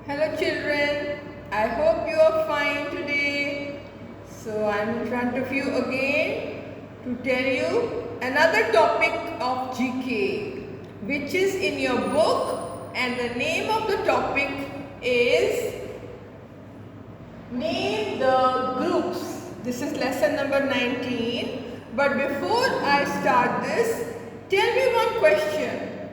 Hello children, I hope you are fine today. So I am in front of you again to tell you another topic of GK which is in your book, and the name of the topic is Name the Groups. This is lesson number 19, but before I start this, tell me one question.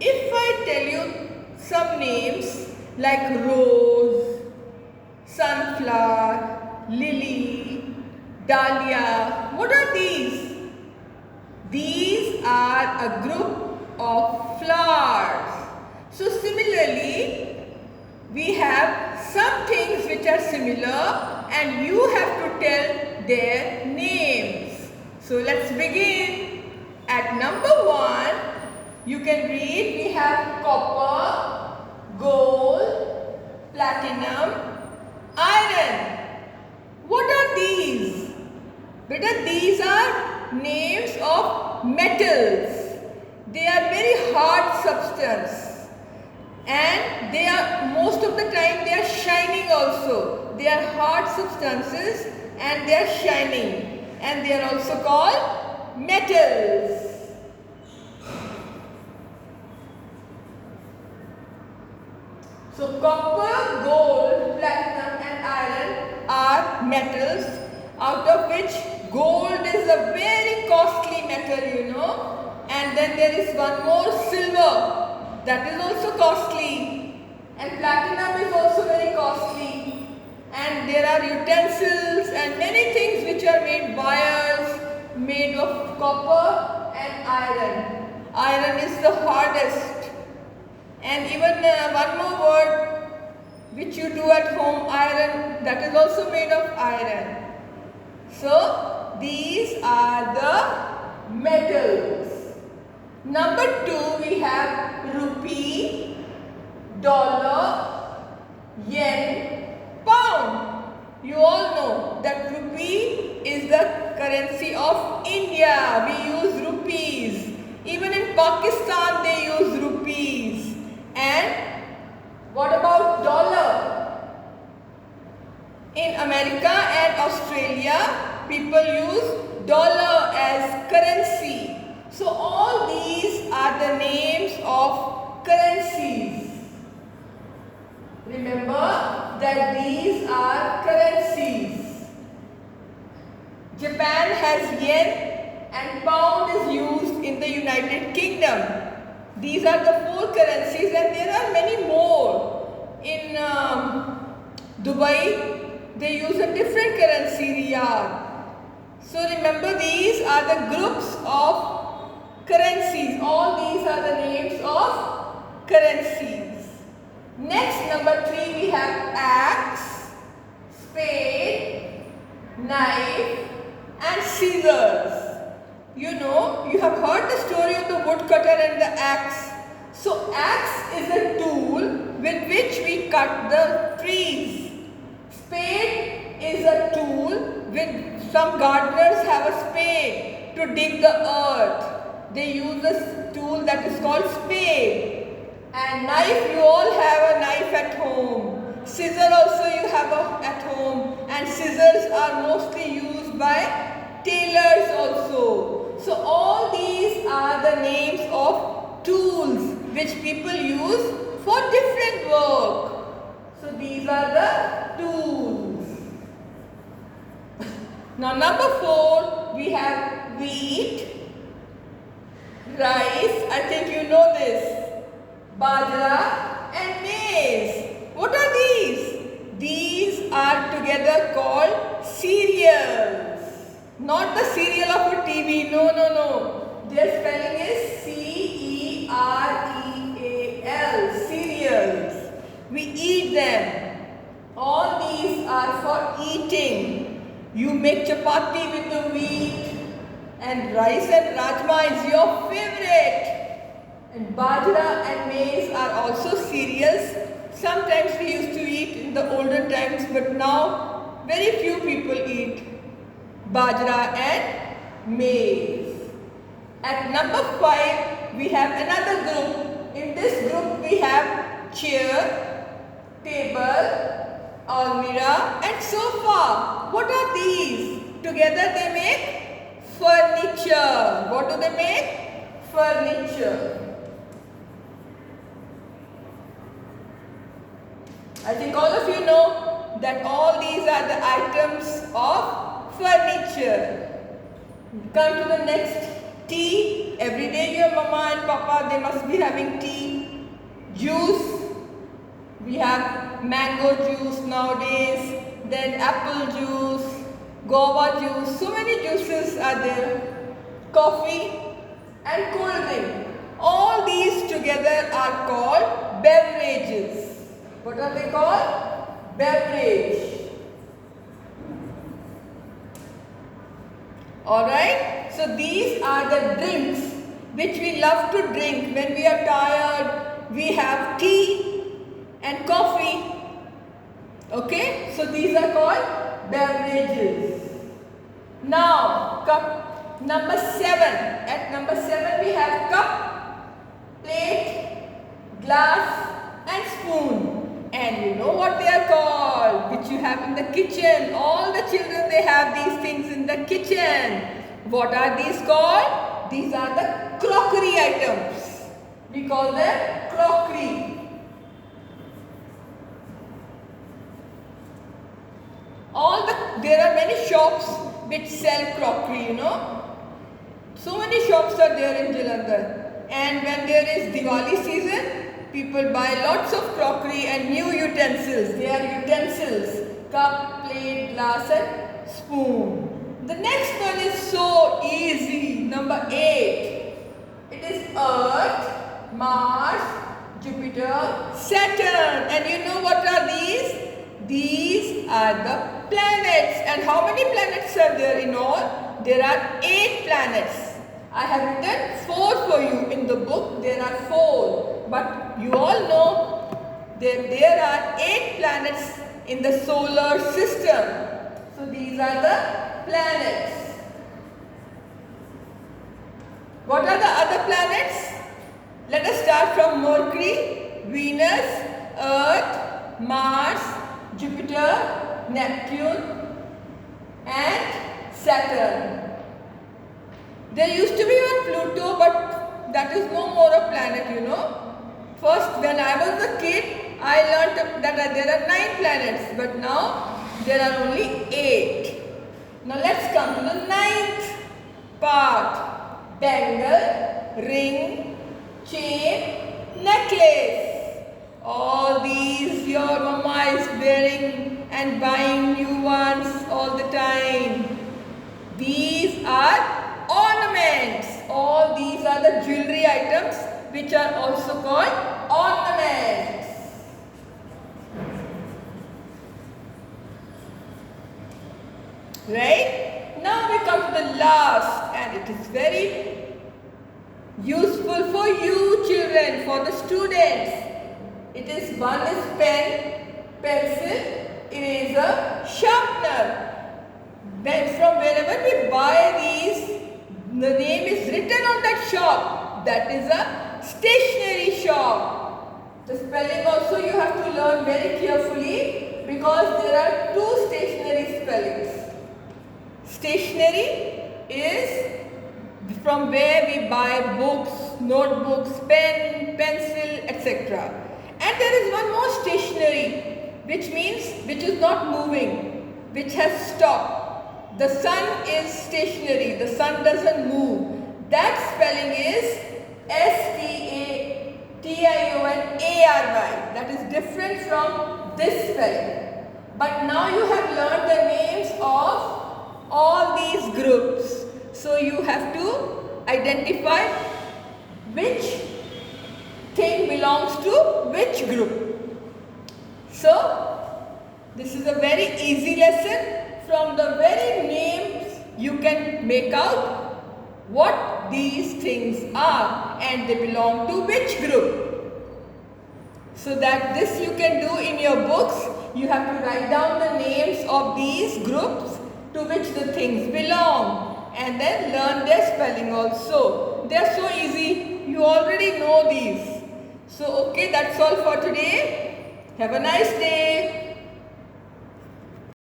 If I tell you some names like rose, sunflower, lily, dahlia, what are these? These are a group of flowers. So similarly, we have some things which are similar and you have to tell their names. So let's begin. At number 1, you can read, we have copper, gold, platinum, iron. What are these? Beta, these are names of metals. They are very hard substance, and they are most of the time they are shining also. They are hard substances and they are shining, and they are also called metals. So copper, gold, platinum and iron are metals, out of which gold is a very costly metal, and then there is one more, silver, that is also costly, and platinum is also very costly, and there are utensils and many things which are made, wires made of copper and iron. Iron is the hardest. And even one more word which you do at home, iron, that is also made of iron. So these are the metals. Number 2, we have rupee, dollar, yen, pound. You all know that rupee is the currency of India. We use rupees. Even in Pakistan they use rupees. And what about dollar? In America and Australia, people use dollar as currency. So all these are the names of currencies. Remember that these are currencies. Japan has yen and pound is used in the United Kingdom. These are the 4 currencies, and there are many more. In Dubai, they use a different currency, riyal. So remember, these are the groups of currencies. All these are the names of currencies. Next, number 3, we have axe, spade, knife and scissors. You have heard the story of the woodcutter and the axe. So axe is a tool with which we cut the trees. Spade is a tool with some gardeners have a spade to dig the earth. They use a tool that is called spade. And knife, you all have a knife at home. Scissor also you have at home, and scissors are mostly used by tailors also. So all these are the names of tools which people use for different work. So these are the tools. Now number 4, we have wheat, rice, I think you know this, bajra and maize. What are these? These are together called cereals. Not the cereal of a TV, no. Their spelling is cereal, cereals. We eat them. All these are for eating. You make chapati with the wheat, and rice and rajma is your favorite. And bajra and maize are also cereals. Sometimes we used to eat in the olden times, but now very few people eat bajra and maize. At number 5, we have another group. In this group, we have chair, table, almirah and sofa. What are these? Together they make furniture. What do they make? Furniture. I think all of you know that all these are the items of furniture. Come to the next. Tea. Every day your mama and papa, they must be having tea. Juice. We have mango juice nowadays. Then apple juice, guava juice. So many juices are there. Coffee and cold drink. All these together are called beverages. What are they called? Beverage. Alright, so these are the drinks which we love to drink when we are tired. We have tea and coffee. Okay, so these are called beverages. Now, cup number 7. At number 7 we have cup, plate, glass and spoon. And you know what they are called, which you have in the kitchen. All the children, they have these things in the kitchen. What are these called? These are the crockery items. We call them crockery. There are many shops which sell crockery, you know. So many shops are there in Jalandhar. And when there is Diwali season, people buy lots of crockery and new utensils. They are utensils. Cup, plate, glass and spoon. The next one is so easy. Number 8. It is Earth, Mars, Jupiter, Saturn. And you know what are these? These are the planets. And how many planets are there in all? There are 8 planets. I have written 4 for you in the book. There are 4. But you all know that there are 8 planets in the solar system. So these are the planets. What are the other planets? Let us start from Mercury, Venus, Earth, Mars, Jupiter, Neptune and Saturn. There used to be one Pluto, but that is no more a planet, you know. First, when I was a kid, I learnt that there are 9 planets, but now there are only 8. Now let's come to the 9th part. Bangle, ring, chain, necklace. All these your mama is wearing and buying new ones all the time. These are ornaments. All these are the jewelry items which are also called ornaments. Right? Now we come to the last, and it is very useful for you children, for the students. It is one is pen, pencil, eraser, sharpener. Then from wherever we buy these, the name is written on that shop. That is a stationery shop. The spelling also you have to learn very carefully because there are 2 stationery spellings. Stationery is from where we buy books, notebooks, pen, pencil, etc. And there is one more stationery, which means which is not moving, which has stopped. The sun is stationary, the sun doesn't move. That spelling is S-T-A-T-I-O-N-A-R-Y. That is different from this spelling. But now you have learned the names of all these groups. So you have to identify which thing belongs to which group. So this is a very easy lesson. From the very names you can make out what these things are and they belong to which group. So that this you can do in your books. You have to write down the names of these groups to which the things belong and then learn their spelling also. They are so easy. You already know these. So okay, that's all for today. Have a nice day.